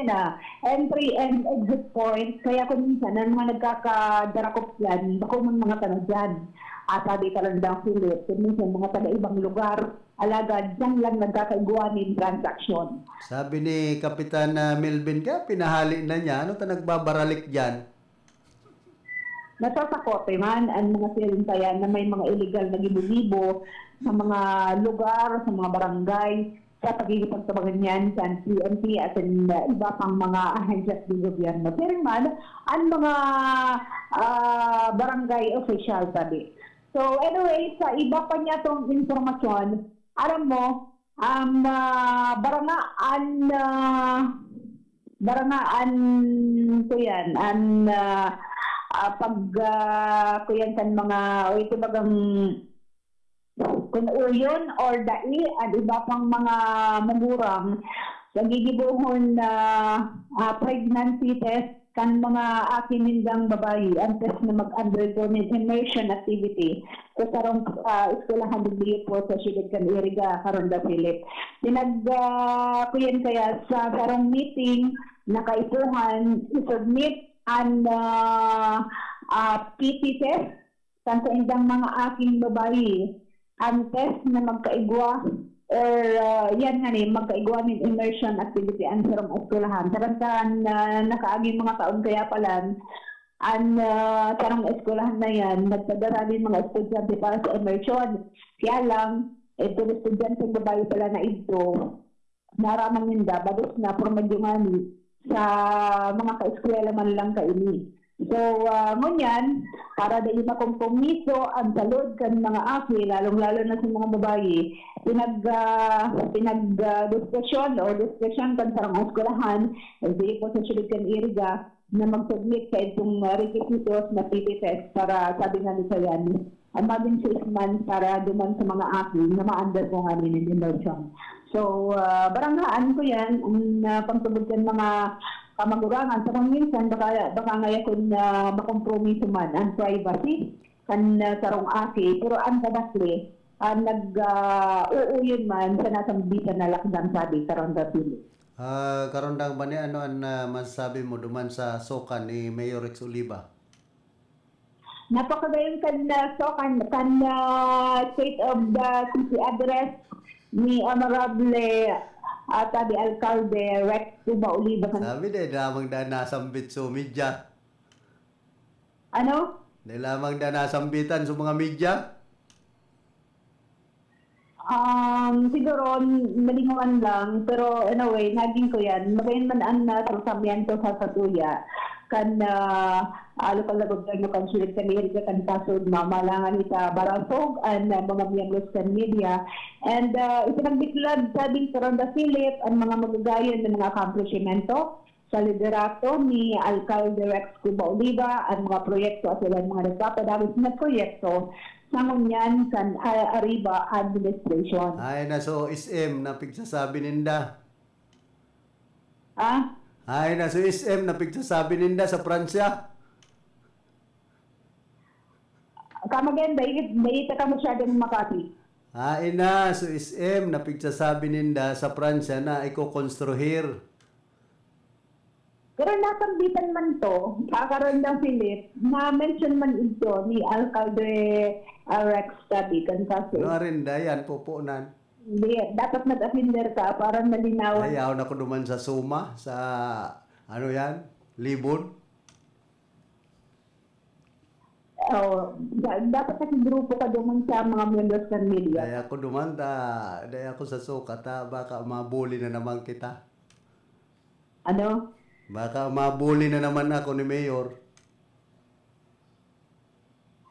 entry and exit point. Kaya kung minsan ang mga nagkakadarakop yan, bako mga tanong dyan. Sabi ka lang daw Philip, kung minsan mga taga-ibang lugar, alagad, dyan lang nagkakaiguanin transaksyon. Sabi ni Kapitan Melvin ka, pinahali na niya. Ano ta nagbabaralik dyan? Nasasakote man ang mga sirintayan na may mga illegal na gibo-gibo sa mga lugar, sa mga barangay, sa pagkikipagtabangan yan sa PNP at iba pang mga ahensyas ng gobyerno. Pero man, ang mga barangay official sabi. So anyway, sa iba pa niya itong informasyon, alam mo, ang barangaan ko yan, ang kuyan kan mga, ito bagang kung uyon or dai at iba pang mga magurang sa gigibuhon na pregnancy test kan mga akin nindang babayi ang test na mag-undergo ng immersion activity sa sarong eskwelahan ng po sa Siyudad kan Iriga karon da Philip. Kuyan kaya sa sarong meeting nakaipuhan i-submit ang PT test kan sa indang mga aking babayi ang test na magkaigwa or yan nga ni magkaigwa ng immersion activity ang sarong eskwelahan. Tarantan nakaaging mga taon kaya pala ang sarong eskwelahan na yan nagpadara din mga estudyante para sa immersion. Kaya lang ito estudyante ng babae pala na ito naramang ninda bagus na promedyungani sa mga ka-eskwela man lang kaini. So, ngunyan, para dahil makompromiso ang salod kan mga aki, lalong-lalo na sa mga babae, pinag-discussion o discussion kan sarang eskwelahan, hindi po sa Siyudad kan Iriga, na mag-submit sa itong requisitos na PT test para sabi nga ni Sayani, ang maging 6 months para duman sa mga aki na ma-under po nga rin in immersion. So, barangaan ko yan, ang pagtubod kan mga kamagurangan sa kung minsan baka ngaya kung makompromiso man ang privacy kan sarong aki pero ang kadakli nag-uuyon man sa nasambitan na lakdang sabi karon da Philip. Karon dang bani ano ang masasabi mo duman sa sokan ni Mayor Rex Oliva? Napakagayon kan sokan kan State of the City address ni Honorable tabi Alcalde Rex Tuba Oliva. Sabi dahil lamang da nasambit sa media. Ano? Dahil lamang da nasambitan sa mga media. Siguro malingawan lang, pero anyway, naging ko yan. Magayon man ang sarasamiento sa Satuya. Kan alokal na gobyerno kan sulit kan Amerika kan kasod mamalangan ita barasog ang mga miyembros kan media. And ipinagbiklad sabing Karonda Philip ang mga magagayon ng mga accomplishmento sa liderato ni Alcalde Rex Cuba Oliva ang mga proyekto at ilang mga nagpapadawis na proyekto sa ngunyan kan Arriba Administration. Ay na so SM na pigsasabi ninda. Ah? Ay na so SM na pigsasabi ninda sa Pransya. Kamagayan, bayita ka masyadong Makati. Ay na so SM na pigsasabi ninda sa Pransya na iko-konstruhir. Pero nasambitan man to, kakaroon ng Philip, na-mention man ito ni Alcalde Rex Tabi, kan kaso. Ano rin dayan, pupunan. Hindi, dapat nag-offender ka para malinaw. Ayaw na ko duman sa Suma, sa ano yan, Libon. Dapat kasi grupo ka duman sa mga members ng media. Daya ko duman, daya ko sa sukat, baka mabuli na naman kita. Ano? Baka mabuli na naman ako ni Mayor.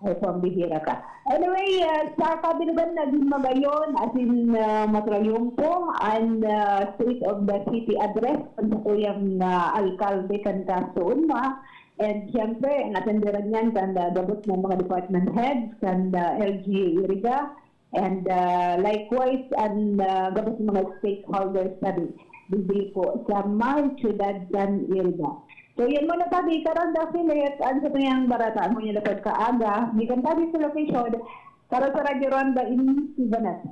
Ay, pambihira ka. Anyway, sa kabilugan naging magayon, as in matrayumpong, ang State of the City address, kung ito yung alkalde kan kasoon, and siyempre, ang atenderan yan kan gabot ng mga department heads, kan LGA Iriga, and likewise, ang gabot ng mga stakeholders sabi. Bibili po sa May Ciudad San Iriga. So yan mo na tabi, karon da Philip, ang sa tuyang barataan mo niya lapad kaaga, di kan tabi sa location, karon sa Radyo Ronda in Sibanat.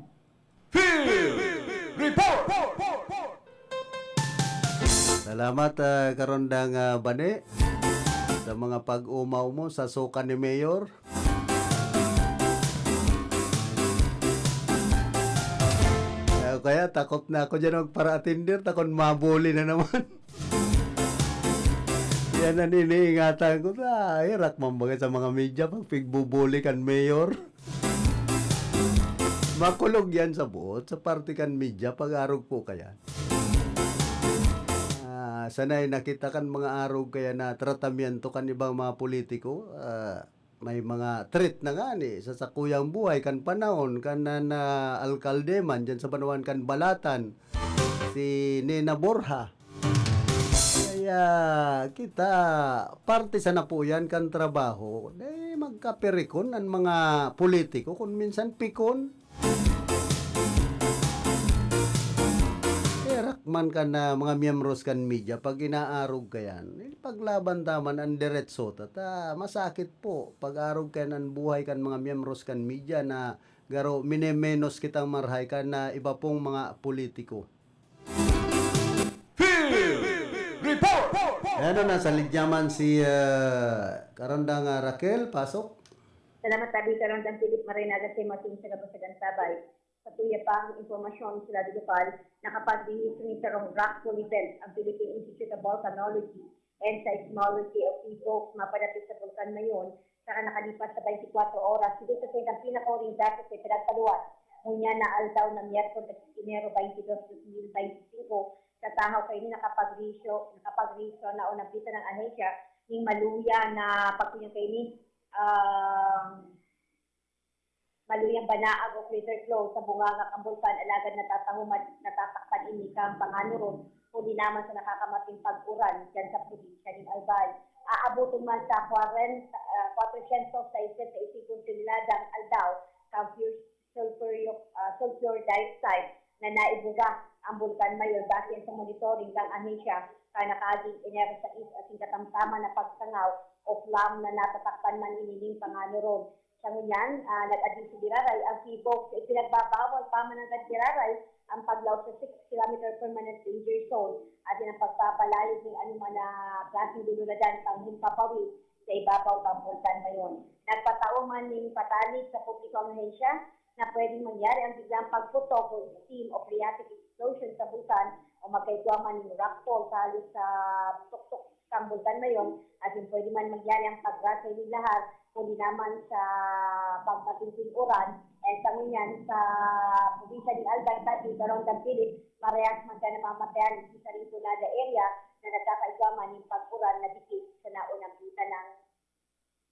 Report! Salamat karondang Bane sa mga pag-umaw mo sa sukan ni Mayor. Kaya takot na ako dyan para attender, takot mabuli na naman. Yan ang iniingatan ko. Hirak mambaga sa mga media pag pigbubuli kan Mayor. Makulog yan sa buot, sa party kan media, pag-arog po kaya. Sanay nakita kan mga arog kaya na tratamiento kan ibang mga politiko. May mga threat na nga ni sa sakuyang buhay kan panahon kan na alkalde man dyan sa Banawan kan Balatan si Nena Borja. Kaya kita parte sa na po yan kan trabaho magkaperikon ang mga politiko kung minsan pikon. Man kan na mga miyembros kan media pag inaarog kayan paglaban taman ang diretso masakit po pag-arog kayan ang buhay kan mga miyembros kan media na garo minemenos kitang marhay kan na iba pong mga politiko. Report! Ano na sa ligyaman si karandang Raquel, pasok. Salamat tabi karandang Philip Marinaga si Mating sa Kapasagan Sabay. Patuya pa ang informasyon sila lokal na kapag dihising sa rockfall event ang Philippine Institute of Volcanology and Seismology of Seafolks mapadapit sa vulkan na yun saka nakalipas sa 24 oras dito sa ang pinaka-oring datos ay pinagpaluwas ngunya na aldaw ng Miyerkules Enero 22, 2025 sa tahaw kayo nakapag-risyo na unang pita ng Anesia ng maluya na pagkunyang kayo ni maluyang banaag o crater flow sa bunganga ang bulkan alagad natatakpan ini kang panganuron huli naman sa nakakamating pag-uran dyan sa probinsya ng Albay. Aabutin man sa 400 sa isa sa isikong siniladang aldaw kang pure sulfur dioxide na naibuga ang bulkan mayor basin sa monitoring kang Anesia ka nakaging Enero sa asing katamtama na pagsangaw o flam na natatakpan man iniling panganuron. Sa ngunyan, nag-adin si Diraray ang Seafolks ay pinagbabawal pa man ng Diraray ang paglaw sa 6 km permanent danger zone at ang pagpapalayog ng anuman na klaseng dululadan pang himpapawid sa ibabaw ng bulkan ngayon. Nagpatao man ng patalig sa publikong ahensya na pwedeng mangyari ang biglang pagputok o steam o phreatic explosion sa bulkan o magkaigwaman ni rockfall sa halos sa tuktok kambulkan na yon, at yung pwede man magyari ang pagrasa ni lahat, kundi naman sa pagpatingin uran, sa ngunyan sa probinsya ni Albay, sa Barong Philip, marehas man ka na mamatayan sa Rinconada area na nagkakaigwaman yung pag-uran na dikit sa naunang kita ng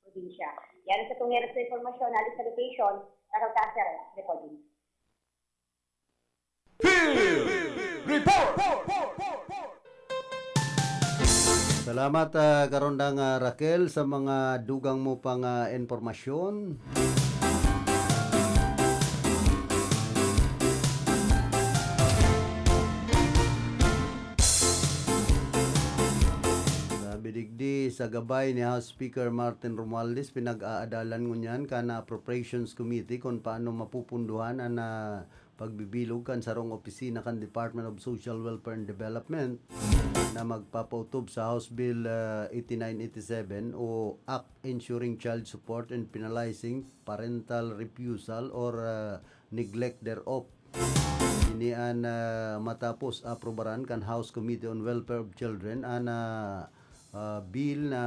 probinsya. Yan sa tungero sa informasyon, alis sa location, Carol Cacer, reporting. Salamat karondang Raquel sa mga dugang mo pang informasyon. Sabi digdi sa gabay ni House Speaker Martin Romualdez, pinag-aadalan ngunyan kana Appropriations Committee kung paano mapupunduhan ang pagbibilog kan sarong opisina kan Department of Social Welfare and Development na magpapautob sa House Bill 8987 o Act Ensuring Child Support and Penalizing Parental Refusal or Neglect thereof. Inian matapos aprobaran kan House Committee on Welfare of Children ang bill na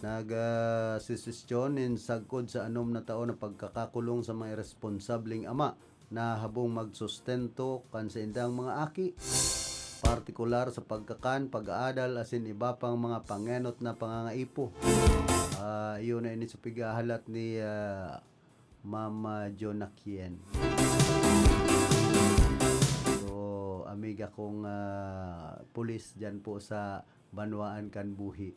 nag-sisisyon sagkod sa 6 na taon na pagkakakulong sa mga irresponsabling ama na habong magsustento kan sa indang mga aki, partikular sa pagkakan, pag-aadal asin iba pang mga pangenot na pangangaipo. Yun na ini sa pigahalat ni Mama Jonakien. So, amiga kong pulis dyan po sa Banwaan Kanbuhi.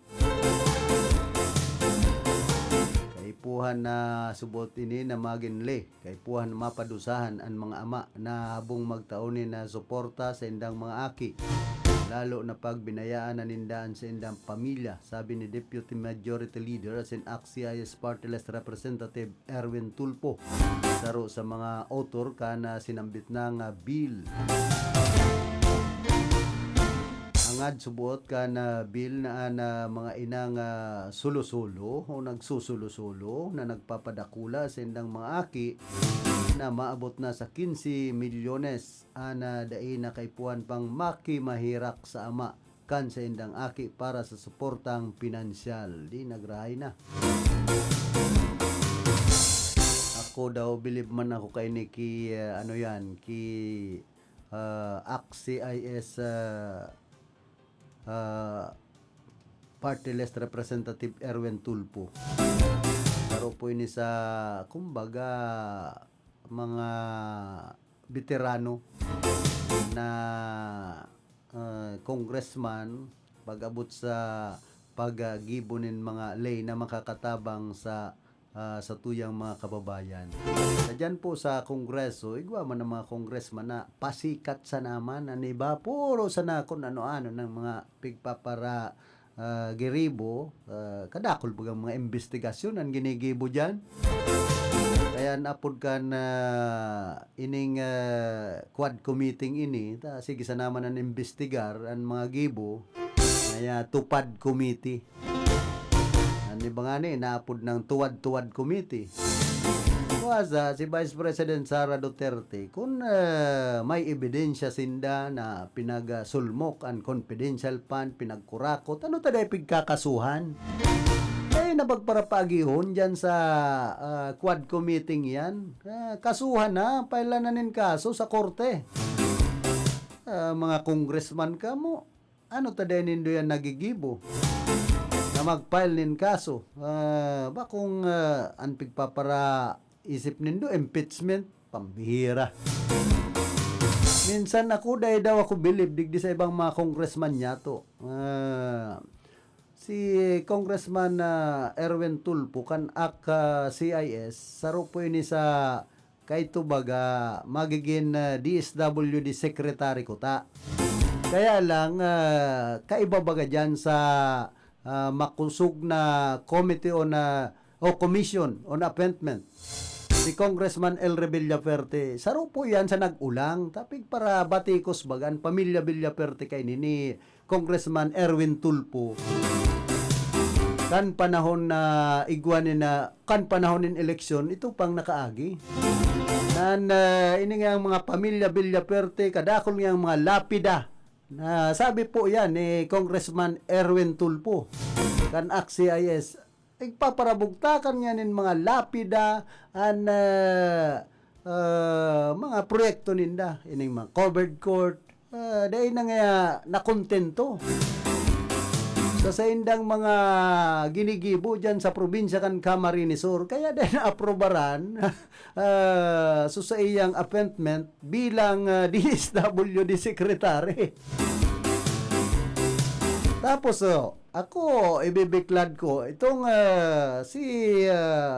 Kaipuhan na subot ini na maginle, kaipuhan na mapadusahan ang mga ama na habong magtaon na suporta sa indang mga aki, lalo na pag binayaan na nindaan sa indang pamilya, sabi ni Deputy Majority Leader as in ACT-CIS Party List Representative Erwin Tulfo saro sa mga author kana sinambit ng bill. Angad subuot ka na bill na mga inang sulo-sulo o nagsusulo-sulo na nagpapadakula sa indang mga aki na maabot na sa 15 milyones ana dai na kaipuan pang makimahirak sa ama kan sa indang aki para sa suportang pinansyal. Di nagrahay na. Ako daw believe man ako kay Nikki ACT-CIS Party List Representative Erwin Tulfo. Pero po ini sa kumbaga mga veterano na congressman pag-abot sa pag-gibonin mga lay na makakatabang sa tuyang mga kababayan. Diyan po sa kongreso, igwa man ng mga congressman na pasikat sa naman, iba puro sa na kung ano-ano ng mga pigpapara giribo, kadakol bagang mga investigasyon ang ginigibo dyan. Kaya napod kan ining quad committee ini, sige sa naman ang investigar ang mga gibo, kaya tupad committee. Di ba nga naapod ng tuwad-tuwad committee. Kuwasa si Vice President Sara Duterte kung may ebidensya sinda na pinag-sulmok ang confidential fund, pinagkurakot, ano taday pigkakasuhan? Nabagparapagihon dyan sa quad committee yan. Kasuhan na, pailanin kaso sa korte. Mga congressman ka mo, ano taday nindo yan nagigibo? Na mag-file nin kaso. Ba kung ang pigpapara isip nindo, impeachment, pambihira. Minsan ako, dahil daw ako believe, digdi sa ibang mga congressman niya to. Si Congressman Erwin Tulfo, kan ACT-CIS, saro po ini sa kaito baga, magiging DSWD Secretary ko ta. Kaya lang, kaiba baga dyan sa makusog na committee on commission on appointment. Si Congressman El Villaperte, saro po yan sa nag-ulang. Tapig para batikos bagan, pamilya Villaperte kay ni Congressman Erwin Tulfo. Kan panahon na igwanin na, kan panahon in eleksyon, ito pang nakaagi. Nan ini nga ang mga pamilya Villaperte kadakol nga ang mga lapida. Na sabi po yan ni Congressman Erwin Tulfo kan AXIS. Igpaparabugtakan nga nin mga lapida an mga proyekto ninda ining mga covered court dahil na nga nakontento sa indang mga ginigibo dyan sa probinsya kan Camarines Sur kaya dahil na-aprobaran so sa iyang appointment bilang DSWD Secretary. Tapos ako ibibiklad ko itong si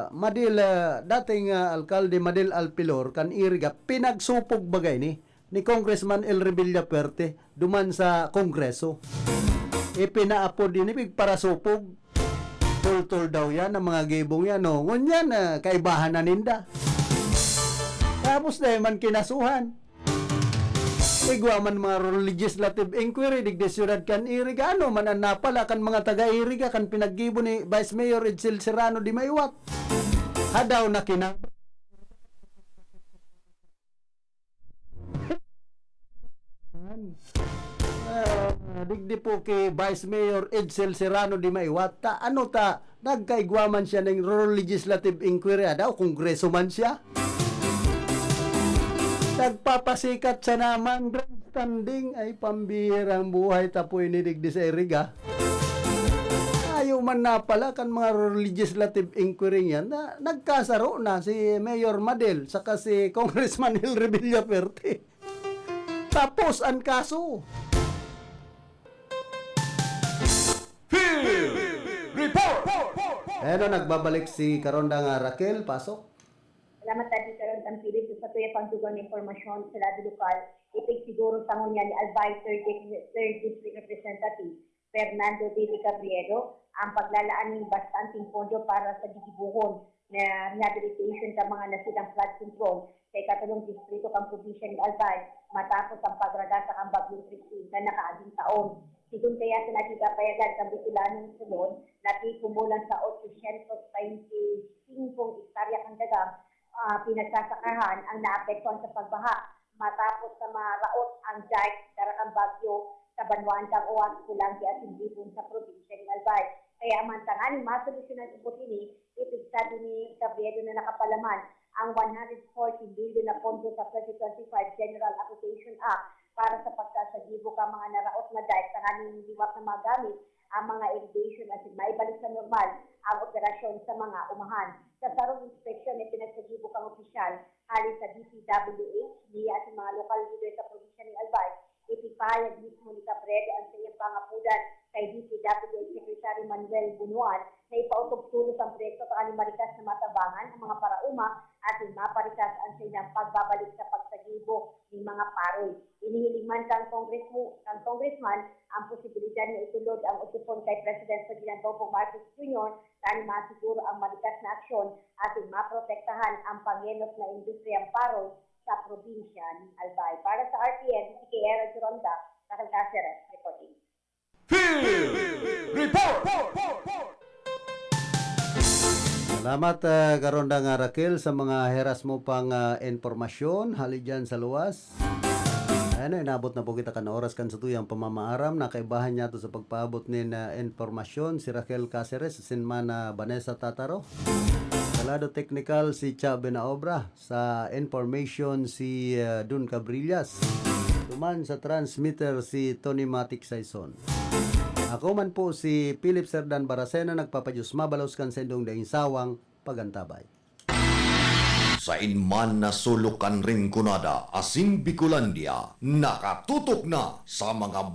Madil dating alkalde Madil Alpilor kan Iriga pinagsupog bagay ni Congressman El Villaperte duman sa Kongreso. Ipinaapo din ibig para supog. Tol daw yan ang mga gibong yan. No? Ngunyan kaibahan na ninda. Tapos na man kinasuhan. Igwa man mga legislative inquiry digde syudad kan Iriga ano man ang napala kan mga taga Iriga kan pinaggibo ni Vice Mayor Edsel Serrano di Maywat. Hadaw na kinang digdi po kay Vice Mayor Edsel Serrano di Maywat ta ano ta nagkaigwaman siya ng rural legislative inquiry daw kongreso man siya nagpapasikat sa naman grandstanding ay pambihirang buhay tapoy ni digdi sa Iriga ayaw man na pala kan mga rural legislative inquiry yan na nagkasaro na si Mayor Madel saka si Congressman Hilry Villaperte tapos ang kaso. Report! Nagbabalik si Karonda nga Raquel, pasok. Salamat tadi karon ang Philip sa tuya pagtugon ng impormasyon sa lado lokal. Ipig siguro sa ngunya ni Albay 3rd District Representative Fernando D. Cabrero ang paglalaan ng bastanting pondo para sa gigibuhon na rehabilitation sa mga nasilang flood control sa ikatulong distrito kang probinsya ni Albay matapos ang pagraga sa Bagyong Christine na nakaading taon. Sigun kaya sa nagkikapayagan sa Bicolanon Sulon, nakikumulan sa 825 hektarya kang dagang pinagsasakahan ang naapektuhan sa pagbaha matapos sa maraot ang dike darakang bagyo sa Banwaan kang Uwan kulang di Asinbibon sa probinsya ng Albay. Kaya mantangan masolusyonan ubot ini, ipigsabi ni Cabrero na nakapalaman ang 140 billion na pondo sa 2025 General Appropriation Act para sa pagsasagibo ka mga naraot na dike sa kaning liwat na magamit ang mga irrigation at maibalik sa normal ang operasyon sa mga umahan. Sa sarong inspeksyon ay pinagsagibo kang opisyal halin sa DPWH, niya at mga lokal leader sa probinsya ng Albay. Ipipayag mismo ni Cabrero ang sa iyang pangapudan kay DPWH Secretary Manuel Bunuan na ipautog-tulos ang proyekto sa Marikas na matabangan ang mga parauma at maparikas ang sa ilang pagbabalik sa pagsagibo ng mga paroy. Inihiling man kang congressman ang posibilidad na itulod ang utupon kay President Ferdinand Bongbong Marcos Jr. dahil masiguro ang marikas na aksyon at maprotektahan ang pangyenos na industriyang paroy sa probinsya ng Albay. Para sa RTN, si Kiera Juronda, Raquel Cáceres, reporting. Report! Salamat Karonda nga Raquel sa mga heras mo pang informasyon hali dyan sa luwas. Inabot na po kita kan oras kan sa tuyang pamamaaram na kaibahan niya to sa pagpaabot ni informasyon si Raquel Cáceres, sinmana Vanessa Tataro. Sa lado technical si Cha Benaobra, sa information si Dun Cabrillas. Tuman sa transmitter si Tony Matic Saison. Ako man po si Philip Serdan Baracena nagpapadyos mabalos kan sendong daing sawang pagantabay. Sa inman na sulukan rin kunada, asin Bicolandia, nakatutok na sa mga